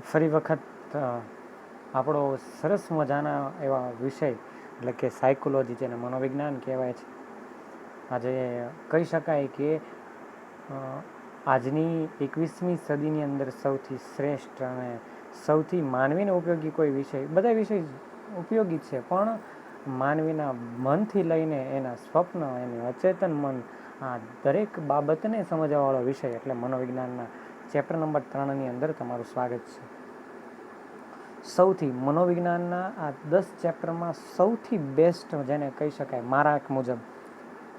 ફરી વખત આપણો સરસ મજાના એવા વિષય એટલે કે સાયકોલોજી, જેને મનોવિજ્ઞાન કહેવાય છે, આજે કહી શકાય કે આજની 21મી સદીની અંદર સૌથી શ્રેષ્ઠ અને સૌથી માનવીને ઉપયોગી કોઈ વિષય, બધા વિષય ઉપયોગી છે, પણ માનવીના મનથી લઈને એના સ્વપ્ન, એની અચેતન મન, આ દરેક બાબતને સમજવાવાળો વિષય એટલે મનોવિજ્ઞાનના ચેપ્ટર નંબર 3ની અંદર તમારું સ્વાગત છે. સૌથી મનોવિજ્ઞાનના આ 10 ચેપ્ટરમાં સૌથી બેસ્ટ જેને કહી શકાય મારા મુજબ,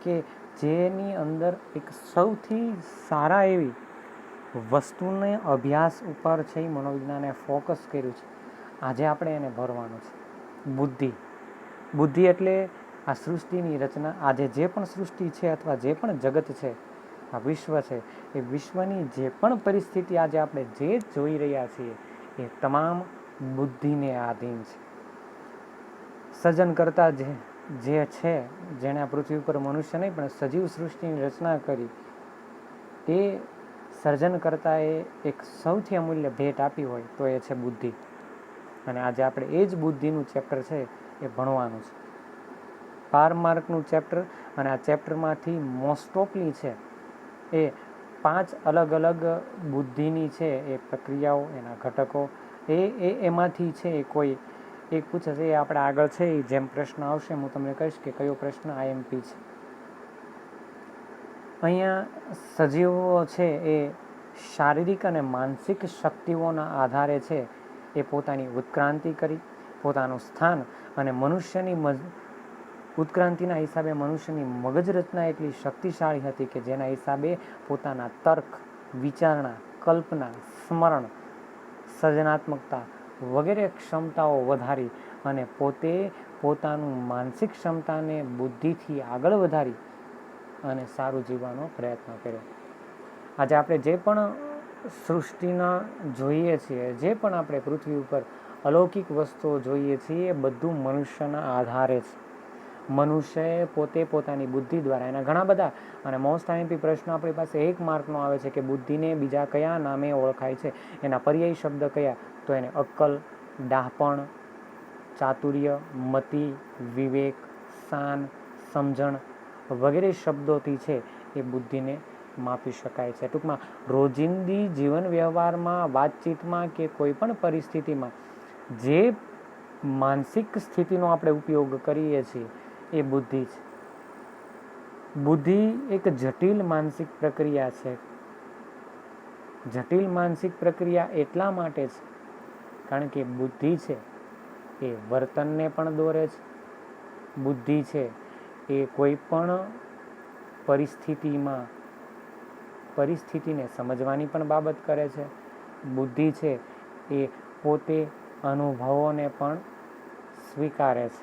કે જેની અંદર એક સૌથી સારા એવી વસ્તુને અભ્યાસ ઉપર છે એ મનોવિજ્ઞાને ફોકસ કર્યું છે. આજે આપણે એને ભરવાનું છે. બુદ્ધિ. બુદ્ધિ એટલે આ સૃષ્ટિની રચના, આજે જે પણ સૃષ્ટિ છે અથવા જે પણ જગત છે, આ વિશ્વ છે, એ વિશ્વની જે પણ પરિસ્થિતિ આજે આપણે જે જોઈ રહ્યા છીએ એ તમામ બુદ્ધિને આધીન છે. સર્જન કરતા જે છે, જેણે આ પૃથ્વી ઉપર મનુષ્ય નહીં પણ સજીવ સૃષ્ટિની રચના કરી, એ સર્જન કરતાએ એક સૌથી અમૂલ્ય ભેટ આપી હોય તો એ છે બુદ્ધિ. અને આજે આપણે એ જ બુદ્ધિનું ચેપ્ટર છે એ ભણવાનું છે. 12 માર્કનું ચેપ્ટર, અને આ ચેપ્ટરમાંથી મોસ્ટ ઓફલી છે એ 5 અલગ અલગ બુદ્ધિની છે એ પ્રક્રિયાઓ, એના ઘટકો, એમાંથી છે એ કોઈ એક પૂછે છે. એ આપણે આગળ છે એ જેમ પ્રશ્ન આવશે હું તમને કહીશ કે કયો પ્રશ્ન આઈએમપી છે. અહીંયા સજીવો છે એ શારીરિક અને માનસિક શક્તિઓના આધારે છે એ પોતાની ઉત્ક્રાંતિ કરી, પોતાનું સ્થાન, અને મનુષ્યની ઉત્ક્રાંતિના હિસાબે મનુષ્યની મગજ રચના એટલી શક્તિશાળી હતી કે જેના હિસાબે પોતાના તર્ક, વિચારણા, કલ્પના, સ્મરણ, સર્જનાત્મકતા વગેરે ક્ષમતાઓ વધારી અને પોતે પોતાનું માનસિક ક્ષમતાને બુદ્ધિથી આગળ વધારી અને સારું જીવવાનો પ્રયત્ન કર્યો. આજે આપણે જે પણ સૃષ્ટિના જોઈએ છીએ, જે પણ આપણે પૃથ્વી ઉપર અલૌકિક વસ્તુઓ જોઈએ છીએ, એ બધું મનુષ્યના આધારે છે. મનુષ્યએ પોતે પોતાની બુદ્ધિ દ્વારા, એના ઘણા બધા, અને મોસ્ટ આઈએમપી પ્રશ્ન આપણી પાસે 1 માર્કનો આવે છે કે બુદ્ધિને બીજા કયા નામે ઓળખાય છે, એના પર્યાય શબ્દ કયા, તો એને અક્કલ, ડાહપણ, ચાતુર્ય, મતિ, વિવેક, શાન, સમજણ વગેરે શબ્દોથી છે એ બુદ્ધિને માપી શકાય છે. ટૂંકમાં રોજિંદી જીવન વ્યવહારમાં, વાતચીતમાં કે કોઈ પણ પરિસ્થિતિમાં જે માનસિક સ્થિતિનો આપણે ઉપયોગ કરીએ છીએ એ બુદ્ધિ છે. બુદ્ધિ એક જટિલ માનસિક પ્રક્રિયા છે. જટિલ માનસિક પ્રક્રિયા એટલા માટે છે કારણ કે બુદ્ધિ છે એ વર્તનને પણ દોરે છે. બુદ્ધિ છે એ કોઈ પણ પરિસ્થિતિને સમજવાની પણ બાબત કરે છે. બુદ્ધિ છે એ પોતે અનુભવોને પણ સ્વીકારે છે.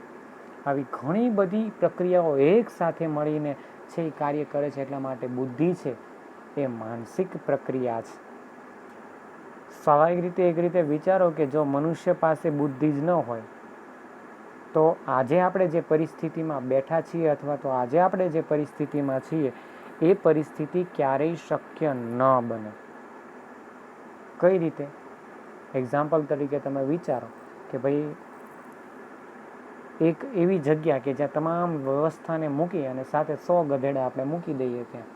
આવી ઘણી બધી પ્રક્રિયાઓ એક સાથે મળીને છે એ કાર્ય કરે છે. એટલા માટે બુદ્ધિ છે એ માનસિક પ્રક્રિયા છે. સ્વાભાવિક રીતે એક રીતે વિચારો કે જો મનુષ્ય પાસે બુદ્ધિ જ ન હોય તો આજે આપણે જે પરિસ્થિતિમાં બેઠા છીએ, અથવા તો આજે આપણે જે પરિસ્થિતિમાં છીએ, એ પરિસ્થિતિ ક્યારેય શક્ય ન બને. કઈ રીતે? એક્ઝામ્પલ તરીકે તમે વિચારો કે ભાઈ એક એવી જગ્યા કે જ્યાં તમામ વ્યવસ્થાને મૂકી અને સાથે 100 ગધેડા આપણે મૂકી દઈએ ત્યાં,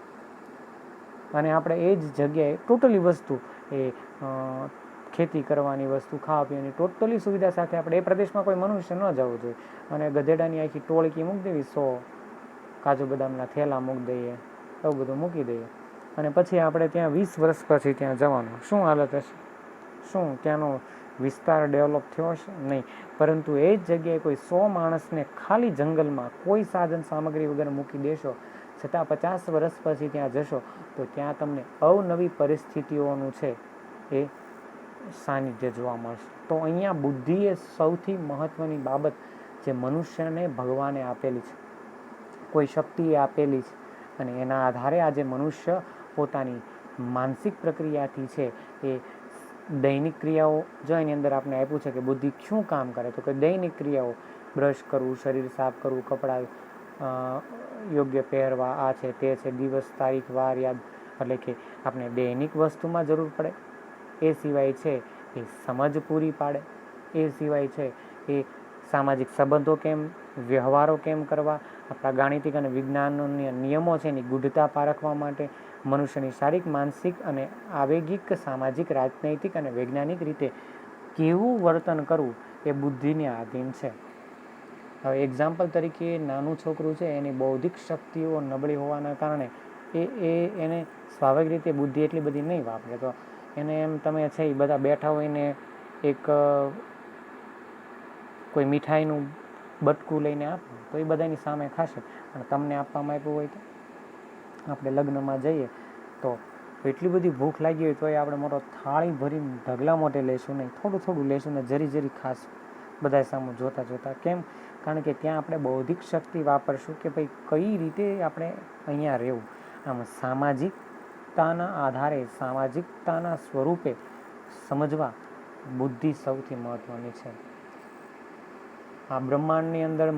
અને આપણે એ જ જગ્યાએ ટોટલી વસ્તુ, એ ખેતી કરવાની વસ્તુ, ખાવા પીવાની ટોટલી સુવિધા સાથે આપણે એ પ્રદેશમાં કોઈ મનુષ્ય ન જવું જોઈએ, અને ગધેડાની આખી ટોળકી મૂકી દેવી, 100 કાજુ બદામના થેલા મૂકી દઈએ, એવું બધું મૂકી દઈએ, અને પછી આપણે ત્યાં 20 વર્ષ પછી ત્યાં જવાનું, શું હાલત હશે? શું ત્યાંનો વિસ્તાર ડેવલપ થયો હશે? નહીં. પરંતુ એ જ જગ્યાએ કોઈ 100 માણસને ખાલી જંગલમાં કોઈ સાધન સામગ્રી વગર મૂકી દેશો, છતાં 50 વર્ષ પછી ત્યાં જશો તો ત્યાં તમને અવનવી પરિસ્થિતિઓનું છે એ સાનિધ્ય જોવા મળશે. તો અહીંયા બુદ્ધિ એ સૌથી મહત્ત્વની બાબત જે મનુષ્યને ભગવાને આપેલી છે, કોઈ શક્તિ એ આપેલી છે, અને એના આધારે આજે મનુષ્ય પોતાની માનસિક પ્રક્રિયાથી છે એ દૈનિક ક્રિયાઓ, જો એની અંદર આપણે આપ્યું છે કે બુદ્ધિ શું કામ કરે, તો કે દૈનિક ક્રિયાઓ, બ્રશ કરવું, શરીર સાફ કરવું, કપડાં યોગ્ય પહેરવા, આ છે તે છે, દિવસ તારીખ વાર યાદ, એટલે કે આપણે દૈનિક વસ્તુમાં જરૂર પડે. એ સિવાય છે એ સમજ પૂરી પાડે. એ સિવાય છે એ સામાજિક સંબંધો કેમ, વ્યવહારો કેમ કરવા, આપણા ગાણિતિક અને વિજ્ઞાનના નિયમો છે એની ગુઢતા પારખવા માટે, મનુષ્યની શારીરિક, માનસિક અને આવેગિક, સામાજિક, રાજનૈતિક અને વૈજ્ઞાનિક રીતે કેવું વર્તન કરવું એ બુદ્ધિને આધીન છે. હવે એક્ઝામ્પલ તરીકે નાનું છોકરું છે એની બૌદ્ધિક શક્તિઓ નબળી હોવાના કારણે એને સ્વાભાવિક રીતે બુદ્ધિ એટલી બધી નહીં વાપરે. તો એને એમ તમે છે એ બધા બેઠા હોય ને એક કોઈ મીઠાઈનું બટકું લઈને આપો તો એ બધાની સામે ખાશે. પણ તમને આપવામાં આપ્યું હોય તો, આપણે લગ્નમાં જઈએ તો એટલી બધી ભૂખ લાગી હોય તો એ આપણે મોટો થાળી ભરીને ઢગલા મોટે લેશું નહીં, થોડું થોડું લેશું ને જરી જરી ખાશું બધા સામું જોતા જોતા. કેમ? કારણ કે ત્યાં આપણે બૌદ્ધિક શક્તિ વાપરશું કે ભાઈ કઈ રીતે આપણે અહીંયા રહેવું. આમ સામાજિકતાના આધારે, સામાજિકતાના સ્વરૂપે સમજવા બુદ્ધિ સૌથી મહત્ત્વની છે. આ બ્રહ્માંડની અંદર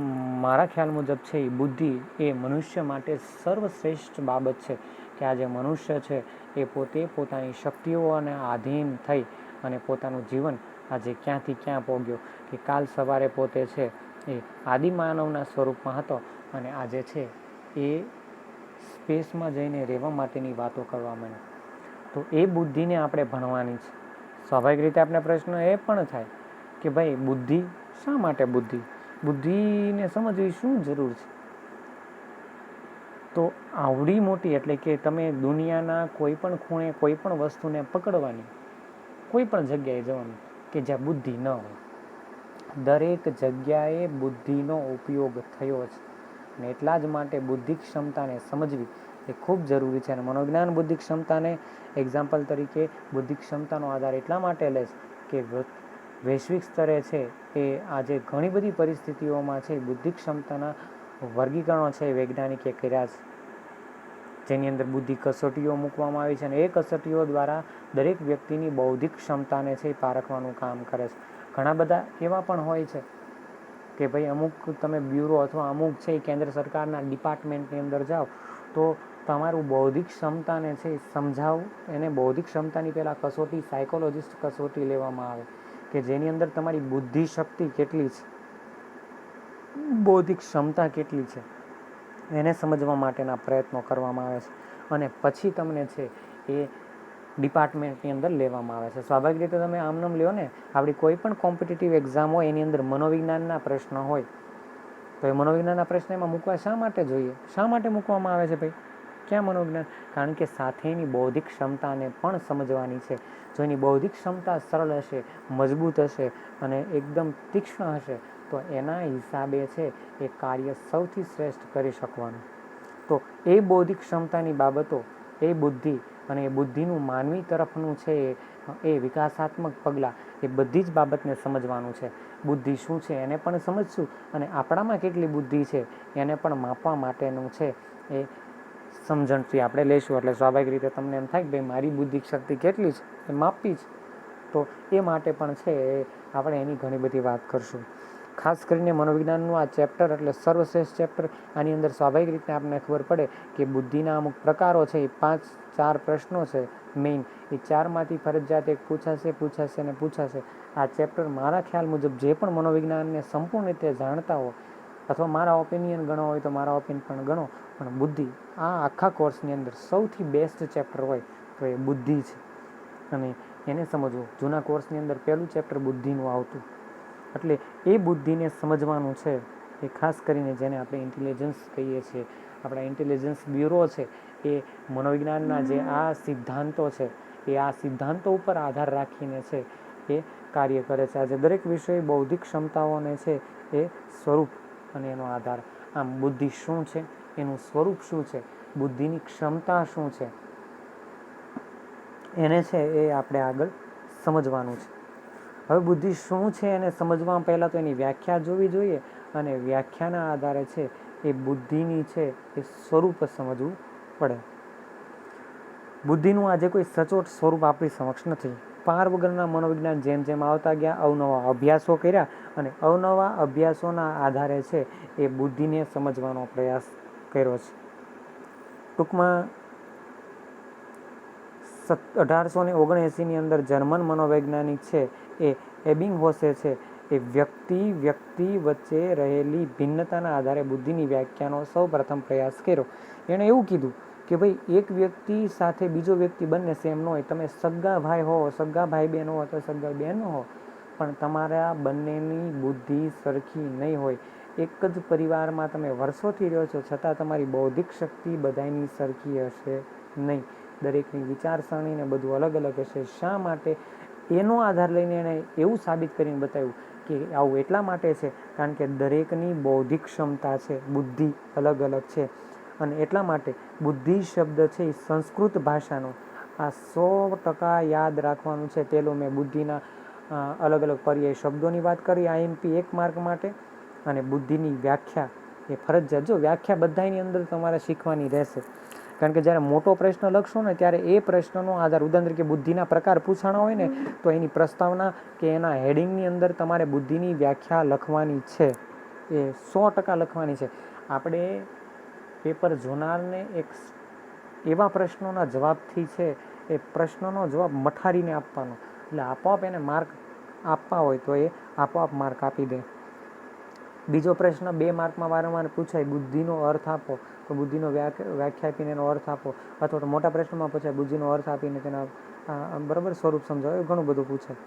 મારા ખ્યાલ મુજબ છે એ બુદ્ધિ એ મનુષ્ય માટે સર્વશ્રેષ્ઠ બાબત છે કે આજે મનુષ્ય છે એ પોતે પોતાની શક્તિઓને આધીન થઈ અને પોતાનું જીવન આજે ક્યાંથી ક્યાં પહોંચ્યો. કે કાલ સવારે પોતે છે એ આદિમાનવના સ્વરૂપમાં હતો અને આજે છે એ સ્પેસમાં જઈને રહેવા માટેની વાતો કરવા માંડ્યો. તો એ બુદ્ધિને આપણે ભણવાની છે. સ્વાભાવિક રીતે આપણે પ્રશ્ન એ પણ થાય કે ભાઈ બુદ્ધિ શા માટે બુદ્ધિને સમજવી શું જરૂર છે? તો આવડી મોટી એટલે કે તમે દુનિયાના કોઈ પણ ખૂણે કોઈ પણ વસ્તુને પકડવાની, કોઈ પણ જગ્યાએ જવાનું કે જ્યાં બુદ્ધિ ન હોય, દરેક જગ્યાએ બુદ્ધિનો ઉપયોગ થયો છે. અને એટલા જ માટે બુદ્ધિ ક્ષમતાને સમજવી એ ખૂબ જરૂરી છે. અને મનોવિજ્ઞાન બુદ્ધિ ક્ષમતાને એક્ઝામ્પલ તરીકે બુદ્ધિ ક્ષમતાનો આધાર એટલા માટે લે છે કે વૈશ્વિક સ્તરે છે એ આજે ઘણી બધી પરિસ્થિતિઓમાં છે બુદ્ધિ ક્ષમતાના વર્ગીકરણો છે વૈજ્ઞાનિકે કર્યા છે, જેની અંદર બુદ્ધિ કસોટીઓ મૂકવામાં આવી છે. અને એ કસોટીઓ દ્વારા દરેક વ્યક્તિની બૌદ્ધિક ક્ષમતાને છે એ પારખવાનું કામ કરે છે. ઘણા બધા એવા પણ હોય છે કે ભાઈ અમુક તમે બ્યુરો અથવા અમુક છે કેન્દ્ર સરકારના ડિપાર્ટમેન્ટની અંદર જાઓ તો તમારું બૌદ્ધિક ક્ષમતાને છે સમજાવું, એને બૌદ્ધિક ક્ષમતાની પહેલાં કસોટી, સાયકોલોજિસ્ટ કસોટી લેવામાં આવે કે જેની અંદર તમારી બુદ્ધિ શક્તિ કેટલી છે, બૌદ્ધિક ક્ષમતા કેટલી છે એને સમજવા માટેના પ્રયત્નો કરવામાં આવે છે. અને પછી તમને છે એ ડિપાર્ટમેન્ટની અંદર લેવામાં આવે છે. સ્વાભાવિક રીતે તમે આમનામ લ્યો ને, આપણી કોઈ પણ કોમ્પિટિટિવ એક્ઝામ હોય એની અંદર મનોવિજ્ઞાનના પ્રશ્ન હોય તો એ મનોવિજ્ઞાનના પ્રશ્ન એમાં મૂકવા શા માટે જોઈએ? શા માટે મૂકવામાં આવે છે ભાઈ? ક્યાં મનોવિજ્ઞાન? કારણ કે સાથેની બૌદ્ધિક ક્ષમતાને પણ સમજવાની છે. જો એની બૌદ્ધિક ક્ષમતા સરળ હશે, મજબૂત હશે અને એકદમ તીક્ષ્ણ હશે તો એના હિસાબે છે એ કાર્ય સૌથી શ્રેષ્ઠ કરી શકવાનું. તો એ બૌદ્ધિક ક્ષમતાની બાબતો, એ બુદ્ધિ અને એ બુદ્ધિનું માનવી તરફનું છે એ વિકાસાત્મક પગલાં, એ બધી જ બાબતને સમજવાનું છે. બુદ્ધિ શું છે એને પણ સમજશું અને આપણામાં કેટલી બુદ્ધિ છે એને પણ માપવા માટેનું છે એ સમજણથી આપણે લઈશું. એટલે સ્વાભાવિક રીતે તમને એમ થાય કે ભાઈ મારી બુદ્ધિ શક્તિ કેટલી છે એ માપવી છે. તો એ માટે પણ છે એ આપણે એની ઘણી બધી વાત કરશું. ખાસ કરીને મનોવિજ્ઞાનનું આ ચેપ્ટર એટલે સર્વશ્રેષ્ઠ ચેપ્ટર. આની અંદર સ્વાભાવિક રીતે આપણને ખબર પડે કે બુદ્ધિના અમુક પ્રકારો છે એ 4 પ્રશ્નો છે મેઇન. એ 4માંથી ફરજિયાત એક પૂછાશે. આ ચેપ્ટર મારા ખ્યાલ મુજબ જે પણ મનોવિજ્ઞાનને સંપૂર્ણ રીતે જાણતા હો અથવા મારા ઓપિનિયન ગણો હોય તો મારા ઓપિનિયન પણ ગણો, પણ બુદ્ધિ આ આખા કોર્સની અંદર સૌથી બેસ્ટ ચેપ્ટર હોય તો એ બુદ્ધિ છે. અને એને સમજવું, જૂના કોર્સની અંદર પહેલું ચેપ્ટર બુદ્ધિનું આવતું, એટલે એ બુદ્ધિને સમજવાનું છે. એ ખાસ કરીને જેને આપણે ઇન્ટેલિજન્સ કહીએ છીએ, આપણા ઇન્ટેલિજન્સ બ્યુરો છે એ મનોવિજ્ઞાનના જે આ સિદ્ધાંતો છે એ આ સિદ્ધાંતો ઉપર આધાર રાખીને છે એ કાર્ય કરે છે. આજે દરેક વિષય બૌદ્ધિક ક્ષમતાઓને છે એ સ્વરૂપ અને એનો આધાર. આમ બુદ્ધિ શું છે, એનું સ્વરૂપ શું છે, બુદ્ધિની ક્ષમતા શું છે, એને છે એ આપણે આગળ સમજવાનું છે. હવે બુદ્ધિ શું છે એને સમજવા પહેલાં તો એની વ્યાખ્યા જોવી જોઈએ અને વ્યાખ્યાના આધારે છે એ બુદ્ધિની છે એ સ્વરૂપ સમજવું પડે. બુદ્ધિનું આજે કોઈ સચોટ સ્વરૂપ આપણી સમક્ષ નથી. પાર વગરના મનોવિજ્ઞાન જેમ જેમ આવતા ગયા, અવનવા અભ્યાસો કર્યા અને અવનવા અભ્યાસોના આધારે છે એ બુદ્ધિને સમજવાનો પ્રયાસ કર્યો છે. ટૂંકમાં 1879ની અંદર જર્મન મનોવૈજ્ઞાનિક છે એ એબિંગહોસે છે એ વ્યક્તિ વચ્ચે રહેલી ભિન્નતાના આધારે બુદ્ધિની વ્યાખ્યાનો સૌ પ્રથમ પ્રયાસ કર્યો. એણે એવું કીધું કે ભાઈ એક વ્યક્તિ સાથે બીજો વ્યક્તિ બંને સેમ ન હોય. તમે સગા ભાઈ હો, સગા ભાઈ બહેન હો અથવા સગા બહેન હો, પણ તમારા બંનેની બુદ્ધિ સરખી નહીં હોય. એક જ પરિવારમાં તમે વર્ષોથી રહ્યો છો, છતાં તમારી બૌદ્ધિક શક્તિ બધાની સરખી હશે નહીં. દરેકની વિચારસરણીને બધું અલગ અલગ હશે. શા માટે? એનો આધાર લઈને એણે એવું સાબિત કરીને બતાવ્યું કે આવું એટલા માટે છે કારણ કે દરેકની બૌદ્ધિક ક્ષમતા છે, બુદ્ધિ અલગ અલગ છે. અને એટલા માટે બુદ્ધિ શબ્દ છે એ સંસ્કૃત ભાષાનો આ 100% યાદ રાખવાનું છે. પેલું મેં બુદ્ધિના અલગ અલગ પર્યાય શબ્દોની વાત કરી IMP 1 માર્ક માટે, અને બુદ્ધિની વ્યાખ્યા એ ફરજિયાત. જો વ્યાખ્યા બધાની અંદર તમારે શીખવાની રહેશે, કારણ કે જ્યારે મોટો પ્રશ્ન લખશો ને ત્યારે એ પ્રશ્નનો આધાર, ઉદાહરણ તરીકે બુદ્ધિના પ્રકાર પૂછાણા હોય ને તો એની પ્રસ્તાવના કે એના હેડિંગની અંદર તમારે બુદ્ધિની વ્યાખ્યા લખવાની છે, એ 100% લખવાની છે. આપણે પેપર જોનારને એક એવા પ્રશ્નોના જવાબથી છે એ પ્રશ્નનો જવાબ મઠારીને આપવાનો, એટલે આપોઆપ એને માર્ક આપવા હોય તો એ આપોઆપ માર્ક આપી દે. બીજો પ્રશ્ન 2 માર્કમાં વારંવાર પૂછાય, બુદ્ધિનો અર્થ આપો, તો બુદ્ધિનો વ્યાખ્યા આપીને એનો અર્થ આપો. અથવા તો મોટા પ્રશ્નમાં પૂછાય, બુદ્ધિનો અર્થ આપીને તેના બરાબર સ્વરૂપ સમજાવે, ઘણું બધું પૂછાય.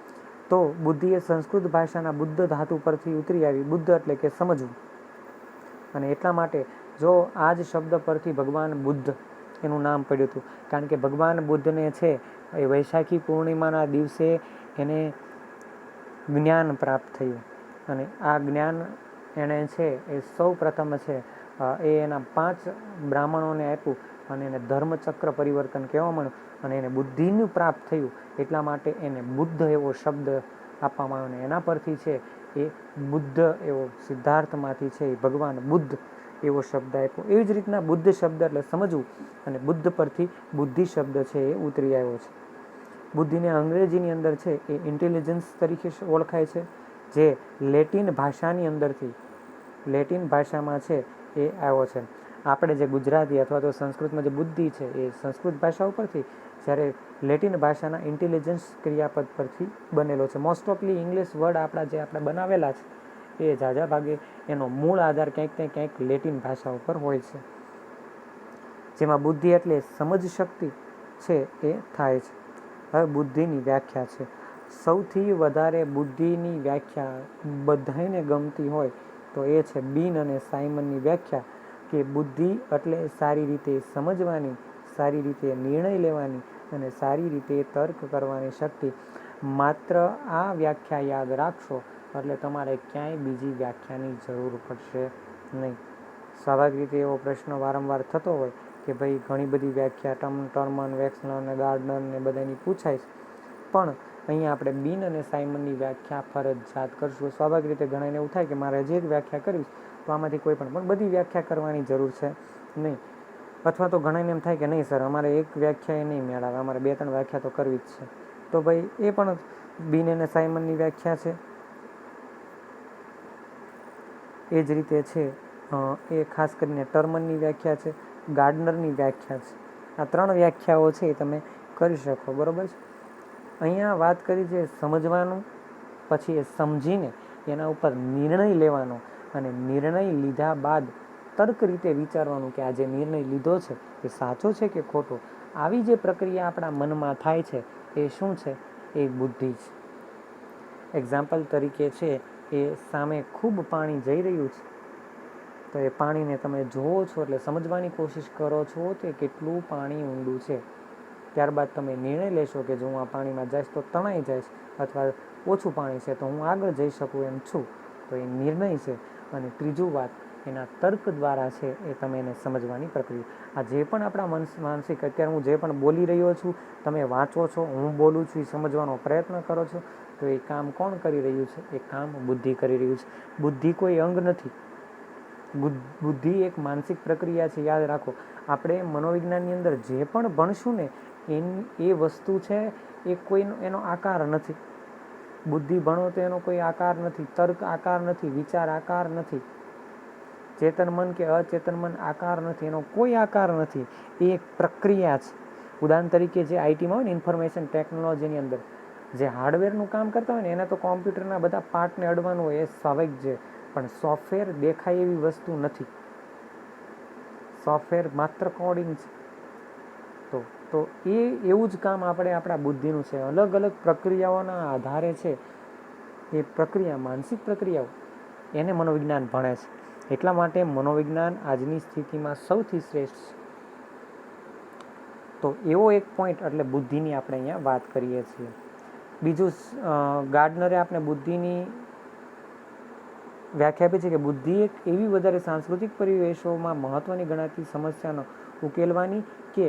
તો બુદ્ધિ એ સંસ્કૃત ભાષાના બુદ્ધ ધાતુ પરથી ઉતરી આવી. બુદ્ધ એટલે કે સમજવું, અને એટલા માટે જો આ જ શબ્દ પરથી ભગવાન બુદ્ધ એનું નામ પડ્યું હતું, કારણ કે ભગવાન બુદ્ધને છે એ વૈશાખી પૂર્ણિમાના દિવસે એને જ્ઞાન પ્રાપ્ત થયું, અને આ જ્ઞાન એણે છે એ સૌ પ્રથમ છે એ એના 5 બ્રાહ્મણોને આપ્યું, અને એને ધર્મચક્ર પરિવર્તન કહેવા માંડ્યું, અને એને બુદ્ધિનું પ્રાપ્ત થયું. એટલા માટે એને બુદ્ધ એવો શબ્દ આપવામાં આવ્યો, અને એના પરથી છે એ બુદ્ધ એવો સિદ્ધાર્થમાંથી છે એ ભગવાન બુદ્ધ એવો શબ્દ આપ્યો. એવી જ રીતના બુદ્ધ શબ્દ એટલે સમજવું, અને બુદ્ધ પરથી બુદ્ધિ શબ્દ છે એ ઉતરી આવ્યો છે. બુદ્ધિને અંગ્રેજીની અંદર છે એ ઇન્ટેલિજન્સ તરીકે ઓળખાય છે, જે લેટિન ભાષાની અંદરથી, લેટિન ભાષામાં છે એ આવ્યો છે. આપણે જે ગુજરાતી અથવા તો સંસ્કૃતમાં જે બુદ્ધિ છે એ સંસ્કૃત ભાષા ઉપરથી, જ્યારે લેટિન ભાષાના ઇન્ટેલિજન્સ ક્રિયાપદ પરથી બનેલો છે. મોસ્ટ ઓફલી ઇંગ્લિશ વર્ડ આપણા જે આપણે બનાવેલા છે એ ઝાઝા ભાગે એનો મૂળ આધાર ક્યાંક ને ક્યાંક લેટિન ભાષા ઉપર હોય છે. જેમાં બુદ્ધિ એટલે સમજ શક્તિ છે એ થાય છે. હવે બુદ્ધિની વ્યાખ્યા છે. સૌથી વધારે બુદ્ધિની વ્યાખ્યા બધાને ગમતી હોય તો એ છે બીન અને સાયમનની વ્યાખ્યા, કે બુદ્ધિ એટલે સારી રીતે સમજવાની, સારી રીતે નિર્ણય લેવાની અને સારી રીતે તર્ક કરવાની શક્તિ. માત્ર આ વ્યાખ્યા યાદ રાખશો એટલે તમારે ક્યાંય બીજી વ્યાખ્યાની જરૂર પડશે નહીં. સ્વાભાવિક રીતે એવો પ્રશ્ન વારંવાર થતો હોય કે ભાઈ ઘણી બધી વ્યાખ્યા ટર્મન, વેક્સલર ને ગાર્ડનર ને બધાની પૂછાય છે, પણ અહીંયા આપણે બીન અને સાયમનની વ્યાખ્યા ફરજિયાત કરશું. સ્વાભાવિક રીતે ઘણાને એવું થાય કે મારે જે એક વ્યાખ્યા કરવી તો આમાંથી કોઈ પણ બધી વ્યાખ્યા કરવાની જરૂર છે નહીં. અથવા તો ઘણાને એમ થાય કે નહીં સર અમારે એક વ્યાખ્યા એ નહીં મેળવે, અમારે 2-3 વ્યાખ્યા તો કરવી જ છે. તો ભાઈ એ પણ બીન અને સાયમનની વ્યાખ્યા છે. એ જ રીતે છે એ ખાસ કરીને ટર્મનની વ્યાખ્યા છે, ગાર્ડનરની વ્યાખ્યા છે. આ 3 વ્યાખ્યાઓ છે એ તમે કરી શકો, બરાબર છે. અહીંયા વાત કરી છે સમજવાનું, પછી એ સમજીને એના ઉપર નિર્ણય લેવાનો, અને નિર્ણય લીધા બાદ તર્ક રીતે વિચારવાનું કે આ જે નિર્ણય લીધો છે એ સાચો છે કે ખોટો. આવી જે પ્રક્રિયા આપણા મનમાં થાય છે એ શું છે? એ બુદ્ધિ છે. એક્ઝામ્પલ તરીકે છે એ સામે ખૂબ પાણી જઈ રહ્યું છે, તો એ પાણીને તમે જોવો છો એટલે સમજવાની કોશિશ કરો છો કે કેટલું પાણી ઊંડું છે. ત્યારબાદ તમે નિર્ણય લેશો કે જો હું આ પાણીમાં જઈશ તો તણાઈ જઈશ, અથવા ઓછું પાણી છે તો હું આગળ જઈ શકું એમ છું. તો એ નિર્ણય છે. અને ત્રીજું વાત એના તર્ક દ્વારા છે એ તમે એને સમજવાની પ્રક્રિયા. આ જે પણ આપણા માનસિક, અત્યારે હું જે પણ બોલી રહ્યો છું, તમે વાંચો છો, હું બોલું છું, એ સમજવાનો પ્રયત્ન કરો છો, તો એ કામ કોણ કરી રહ્યું છે? એ કામ બુદ્ધિ કરી રહ્યું છે. બુદ્ધિ કોઈ અંગ નથી. બુદ્ધિ એક માનસિક પ્રક્રિયા છે. યાદ રાખો, આપણે મનોવિજ્ઞાનની અંદર જે પણ ભણશું ને એ વસ્તુ છે એ કોઈ એનો આકાર નથી. બુદ્ધિ ભણો તો એનો કોઈ આકાર નથી, તર્ક આકાર નથી, વિચાર આકાર નથી, ચેતન મન કે અચેતન મન આકાર નથી, એનો કોઈ આકાર નથી. એ એક પ્રક્રિયા છે. ઉદાહરણ તરીકે જે આઈટીમાં હોય ને, ઇન્ફોર્મેશન ટેકનોલોજીની અંદર જે હાર્ડવેરનું કામ કરતા હોય ને, એને તો કોમ્પ્યુટરના બધા પાર્ટને અડવાનું હોય, એ સ્વાભાવિક છે. પણ સોફ્ટવેર દેખાય એવી વસ્તુ નથી. સોફ્ટવેર માત્ર કોડિંગ છે. તો એ એવું જ કામ આપણા બુદ્ધિનું છે. અલગ અલગ પ્રક્રિયાઓના આધારે છે, એ પ્રક્રિયા, માનસિક પ્રક્રિયાઓ, એને મનોવિજ્ઞાન ભણે છે. એટલા માટે મનોવિજ્ઞાન આજની સ્થિતિમાં સૌથી શ્રેષ્ઠ છે. તો એવો એક પોઈન્ટ, એટલે બુદ્ધિની આપણે અહીંયા વાત કરીએ છીએ. બીજું, ગાર્ડનરે આપણે બુદ્ધિની વ્યાખ્યા આપી છે કે બુદ્ધિ એક એવી વધારે સાંસ્કૃતિક પરિવેશોમાં મહત્વની ગણાતી સમસ્યાનો ઉકેલવાની કે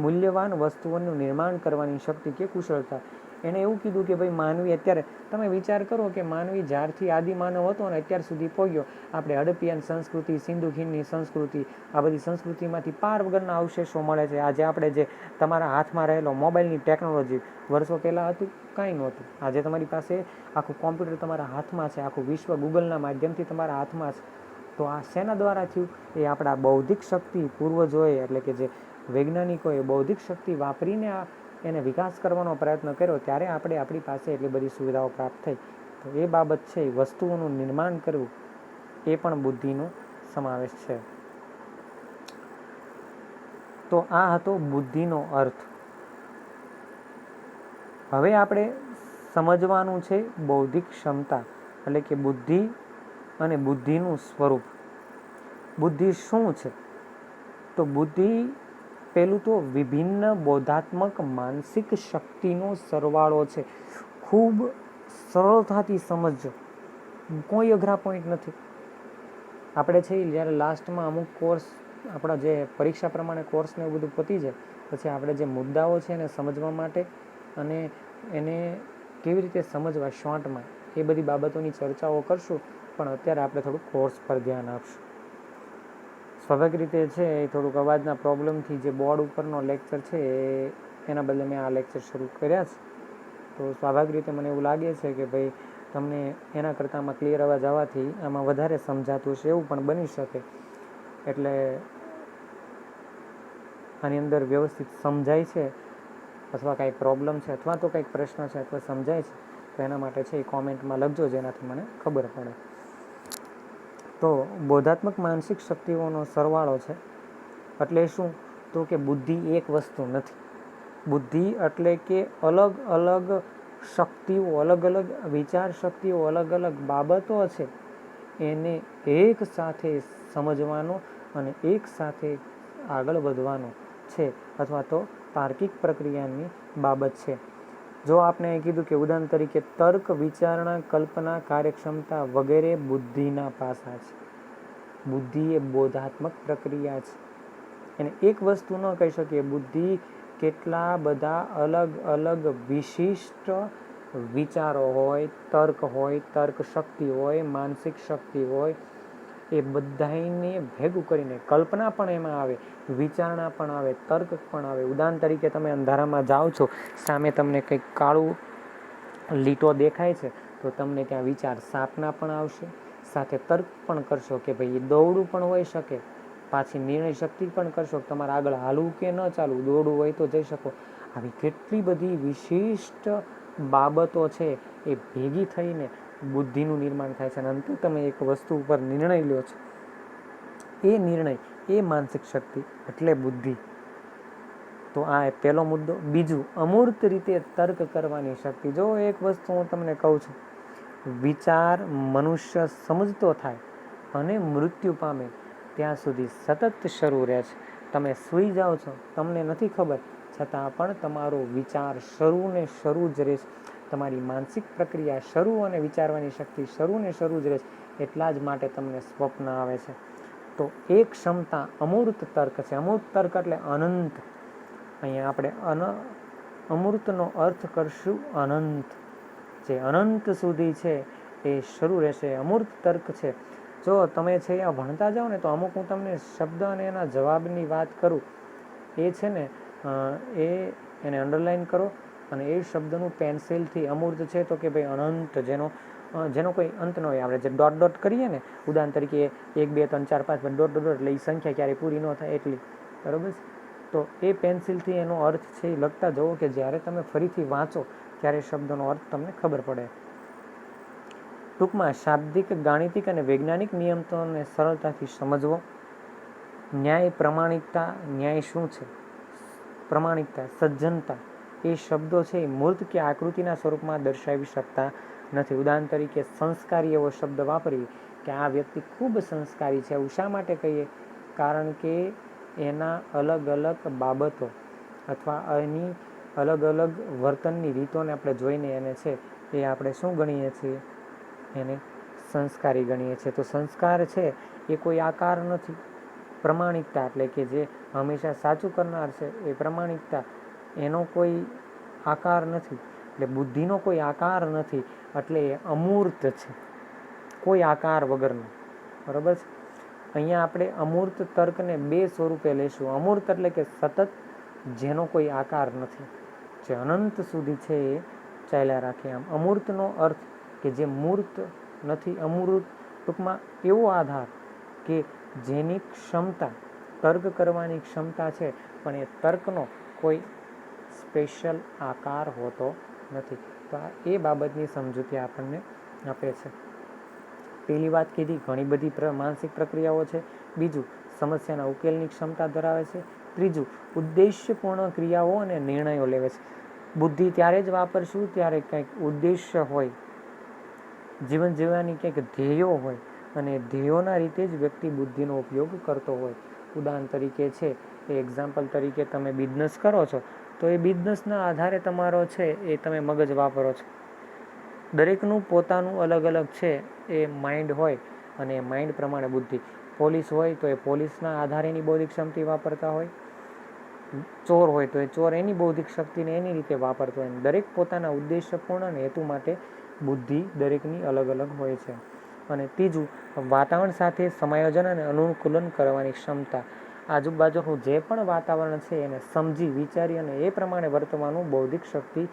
મૂલ્યવાન વસ્તુઓનું નિર્માણ કરવાની શક્તિ કે કુશળતા. એણે એવું કીધું કે ભાઈ માનવી અત્યારે, તમે વિચાર કરો કે માનવી જ્યારથી આદિમાનવ હતો ને અત્યાર સુધી પહોંચ્યો, આપણે હડપ્પિયન સંસ્કૃતિ, સિંધુ ખીણની સંસ્કૃતિ, આ બધી સંસ્કૃતિમાંથી પાર વગરના અવશેષો મળે છે. આજે આપણે જે તમારા હાથમાં રહેલો મોબાઈલની ટેકનોલોજી, વર્ષો પહેલાં હતું કાંઈ નહોતું. આજે તમારી પાસે આખું કોમ્પ્યુટર તમારા હાથમાં છે, આખું વિશ્વ ગૂગલના માધ્યમથી તમારા હાથમાં છે. તો આ શેના દ્વારા થયું? એ આપણા બૌદ્ધિક શક્તિ, પૂર્વજોએ એટલે કે જે વૈજ્ઞાનિકોએ બૌદ્ધિક શક્તિ વાપરીને એને વિકાસ કરવાનો પ્રયત્ન કર્યો, ત્યારે આપણી પાસે એટલી બધી સુવિધાઓ પ્રાપ્ત થઈ. તો એ બાબત છે, વસ્તુઓનું નિર્માણ કરવું, એ પણ બુદ્ધિનો સમાવેશ છે. તો આ હતો બુદ્ધિનો અર્થ. હવે આપણે સમજવાનું છે બૌદ્ધિક ક્ષમતા, એટલે કે બુદ્ધિ અને બુદ્ધિનું સ્વરૂપ. બુદ્ધિ શું છે? તો બુદ્ધિ પહેલું તો વિભિન્ન બોધાત્મક માનસિક શક્તિનો સરવાળો છે. ખૂબ સરળતાથી સમજજો, કોઈ અઘરા પોઈન્ટ નથી. આપણે છે જ્યારે લાસ્ટમાં અમુક કોર્સ, આપણા જે પરીક્ષા પ્રમાણે કોર્સને એવું બધું પતી જાય પછી આપણે જે મુદ્દાઓ છે એને સમજવા માટે અને એને કેવી રીતે સમજવા શોર્ટમાં, એ બધી બાબતોની ચર્ચાઓ કરશું. પણ અત્યારે આપણે થોડુંક કોર્સ પર ધ્યાન આપશું. સ્વાભાવિક રીતે છે એ થોડુંક અવાજના પ્રોબ્લેમથી જે બોર્ડ ઉપરનો લેક્ચર છે એના બદલે મેં આ લેક્ચર શરૂ કર્યા છે. તો સ્વાભાવિક રીતે મને એવું લાગે છે કે ભાઈ તમને એના કરતાં આમાં ક્લિયર અવાજ આવવાથી આમાં વધારે સમજાતું છે, એવું પણ બની શકે. એટલે આની અંદર વ્યવસ્થિત સમજાય છે અથવા કાંઈ પ્રોબ્લેમ છે અથવા તો કંઈક પ્રશ્ન છે અથવા સમજાય છે, તો એના માટે છે એ કોમેન્ટમાં લખજો, જેનાથી મને ખબર પડે. તો બોધાત્મક માનસિક શક્તિઓનો સરવાળો છે. એટલે શું? તો કે બુદ્ધિ એક વસ્તુ નથી. બુદ્ધિ એટલે કે અલગ અલગ શક્તિઓ, અલગ અલગ વિચાર શક્તિઓ, અલગ અલગ બાબતો છે, એને એક સાથે સમજવાનો અને એક સાથે આગળ વધવાનો છે, અથવા તો તાર્કિક પ્રક્રિયાની બાબત છે. જો આપણે કીધું કે ઉદાહરણ તરીકે તર્ક, વિચારણા, કલ્પના, કાર્યક્ષમતા વગેરે બુદ્ધિના પાસા છે. બુદ્ધિ એ બોધાત્મક પ્રક્રિયા છે. એને એક વસ્તુ ન કહી શકીએ. બુદ્ધિ કેટલા બધા અલગ અલગ વિશિષ્ટ વિચારો હોય, તર્ક હોય, તર્ક શક્તિ હોય, માનસિક શક્તિ હોય, એ બધાને ભેગું કરીને કલ્પના પણ એમાં આવે, વિચારણા પણ આવે, તર્ક પણ આવે. ઉદાહરણ તરીકે તમે અંધારામાં જાઓ છો, સામે તમને કંઈક કાળું લીટો દેખાય છે, તો તમને ત્યાં વિચાર સાપના પણ આવશે, સાથે તર્ક પણ કરશો કે ભાઈ એ દોડવું પણ હોઈ શકે, પાછી નિર્ણય શક્તિ પણ કરશો કે તમારે આગળ હાલવું કે ન ચાલવું, દોડવું હોય તો જઈ શકો. આવી કેટલી બધી વિશિષ્ટ બાબતો છે, એ ભેગી થઈને બુદ્ધિનું નિર્માણ થાય છે. અને અંતે તમે એક વસ્તુ ઉપર નિર્ણય લો છો, એ નિર્ણય, એ માનસિક શક્તિ એટલે બુદ્ધિ. તો આ પહેલો મુદ્દો. બીજું, અમૂર્ત રીતે તર્ક કરવાની શક્તિ. જો એક વસ્તુ હું તમને કહું છું, વિચાર મનુષ્ય સમજતો થાય અને મૃત્યુ પામે ત્યાં સુધી સતત શરૂ રહે છે. તમે સૂઈ જાઓ છો, તમને નથી ખબર, છતાં પણ તમારો વિચાર શરૂ ને શરૂ જ રહેશે. તમારી માનસિક પ્રક્રિયા શરૂ અને વિચારવાની શક્તિ શરૂ ને શરૂ જ રહેશે. એટલા જ માટે તમને સ્વપ્ન આવે છે. તો એ ક્ષમતા અમૂર્ત તર્ક છે. અમૂર્ત તર્ક એટલે અનંત. અહીંયા આપણે અમૂર્તનો અર્થ કરશું અનંત. જે અનંત સુધી છે એ શરૂ રહેશે. અમૂર્ત તર્ક છે. જો તમે છે આ ભણતા જાઓ ને, તો અમુક હું તમને શબ્દ અને એના જવાબની વાત કરું, એ છે ને એને અંડરલાઈન કરો અને એ શબ્દનું પેન્સિલથી, અમૂર્ત છે તો કે ભાઈ અનંત, જેનો કોઈ અંત ન હોય. આપણે જે ડોટ ડોટ કરીએ ને, ઉદાહરણ તરીકે 1 2 3 4 5 ડોટ ડોટ, એટલે એ સંખ્યા ક્યારેય પૂરી ન થાય એટલી, બરાબર છે. તો એ પેન્સિલથી એનો અર્થ છે એ લખતા જવો કે જ્યારે તમે ફરીથી વાંચો ત્યારે શબ્દનો અર્થ તમને ખબર પડે. ટૂંકમાં શાબ્દિક, ગાણિતિક અને વૈજ્ઞાનિક નિયમોને સરળતાથી સમજવો. ન્યાય, પ્રમાણિકતા. ન્યાય શું છે? પ્રમાણિકતા, સજ્જનતા એ શબ્દો છે એ મૂર્ત કે આકૃતિના સ્વરૂપમાં દર્શાવી શકતા નથી. ઉદાહરણ તરીકે સંસ્કારી એવો શબ્દ વાપરીએ કે આ વ્યક્તિ ખૂબ સંસ્કારી છે. એવું શા માટે કહીએ? કારણ કે એના અલગ અલગ બાબતો અથવા એની અલગ અલગ વર્તનની રીતોને આપણે જોઈને એને છે એ આપણે શું ગણીએ છીએ? એને સંસ્કારી ગણીએ છીએ. તો સંસ્કાર છે એ કોઈ આકાર નથી. પ્રમાણિકતા એટલે કે જે હંમેશા સાચું કરનાર છે એ પ્રમાણિકતા, એનો કોઈ આકાર નથી. એટલે બુદ્ધિનો કોઈ આકાર નથી, એટલે એ અમૂર્ત છે, કોઈ આકાર વગરનો. બરાબર છે. અહીંયા આપણે અમૂર્ત તર્કને બે સ્વરૂપે લઈશું. અમૂર્ત એટલે કે સતત, જેનો કોઈ આકાર નથી, જે અનંત સુધી છે એ ચાલ્યા રાખે. આમ અમૂર્તનો અર્થ કે જે મૂર્ત નથી. અમૂર્ત ટૂંકમાં એવો આધાર કે જેની ક્ષમતા, તર્ક કરવાની ક્ષમતા છે, પણ એ તર્કનો કોઈ સ્પેશિયલ આકાર હોતો નથી. તો એ બાબતની સમજૂતી આપણને આપે છે. પહેલી વાત કીધી, ઘણી બધી માનસિક પ્રક્રિયાઓ છે. બીજું, સમસ્યાના ઉકેલની ક્ષમતા ધરાવે છે. ત્રીજું, ઉદ્દેશ્યપૂર્ણ ક્રિયાઓ અને નિર્ણયો લેવે છે. બુદ્ધિ ત્યારે જ વાપરશું ત્યારે કંઈક ઉદ્દેશ્ય હોય, જીવન જીવવાની કંઈક ધ્યેયો હોય, અને ધ્યેયોના રીતે જ વ્યક્તિ બુદ્ધિનો ઉપયોગ કરતો હોય. ઉદાહરણ તરીકે છે એ એક્ઝામ્પલ તરીકે તમે બિઝનેસ કરો છો, તો એ બિઝનેસના આધારે તમારો છે એ તમે મગજ વાપરો છો. દરેકનું પોતાનું અલગ અલગ છે એ માઇન્ડ હોય, અને એ માઇન્ડ પ્રમાણે બુદ્ધિ. પોલીસ હોય તો એ પોલીસના આધારે એની બૌદ્ધિક ક્ષમતા વાપરતા હોય. ચોર હોય તો એ ચોર એની બૌદ્ધિક શક્તિને એની રીતે વાપરતો હોય. દરેક પોતાના ઉદ્દેશ્યપૂર્ણ અને હેતુ માટે બુદ્ધિ દરેકની અલગ અલગ હોય છે. અને ત્રીજું, વાતાવરણ સાથે સમાયોજન અને અનુકૂલન કરવાની ક્ષમતા. આજુબાજુનું જે પણ વાતાવરણ છે એને સમજી વિચારી અને એ પ્રમાણે વર્તવાનું બૌદ્ધિક શક્તિ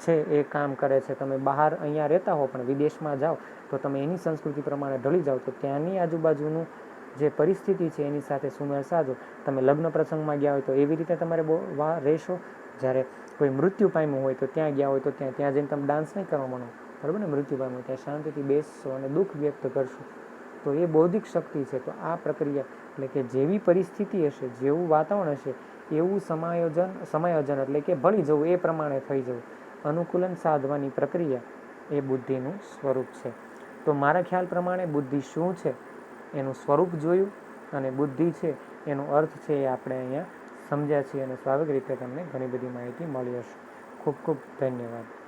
છે એ કામ કરે છે. તમે બહાર અહીંયા રહેતા હો પણ વિદેશમાં જાઓ તો તમે એની સંસ્કૃતિ પ્રમાણે ઢળી જાઓ, તો ત્યાંની આજુબાજુનું જે પરિસ્થિતિ છે એની સાથે સુમેળ સાધો. તમે લગ્ન પ્રસંગમાં ગયા હોય તો એવી રીતે તમારે રહેશો. જ્યારે કોઈ મૃત્યુ પામ્યું હોય તો ત્યાં ગયા હોય તો ત્યાં જઈને તમે ડાન્સ નહીં કરવા માંડો. બરાબર ને? મૃત્યુ પામ્યું ત્યાં શાંતિથી બેસશો અને દુઃખ વ્યક્ત કરશો. તો એ બૌદ્ધિક શક્તિ છે. તો આ પ્રક્રિયા એટલે કે જેવી પરિસ્થિતિ હશે, જેવું વાતાવરણ હશે, એવું સમાયોજન એટલે કે ભળી જવું, એ પ્રમાણે થઈ જવું, અનુકૂલન સાધવાની પ્રક્રિયા એ બુદ્ધિનું સ્વરૂપ છે. તો મારા ખ્યાલ પ્રમાણે બુદ્ધિ શું છે એનું સ્વરૂપ જોયું, અને બુદ્ધિ છે એનો અર્થ છે એ આપણે અહીંયા સમજ્યા છીએ, અને સ્વાભાવિક રીતે તમને ઘણી બધી માહિતી મળી હશે. ખૂબ ખૂબ ધન્યવાદ.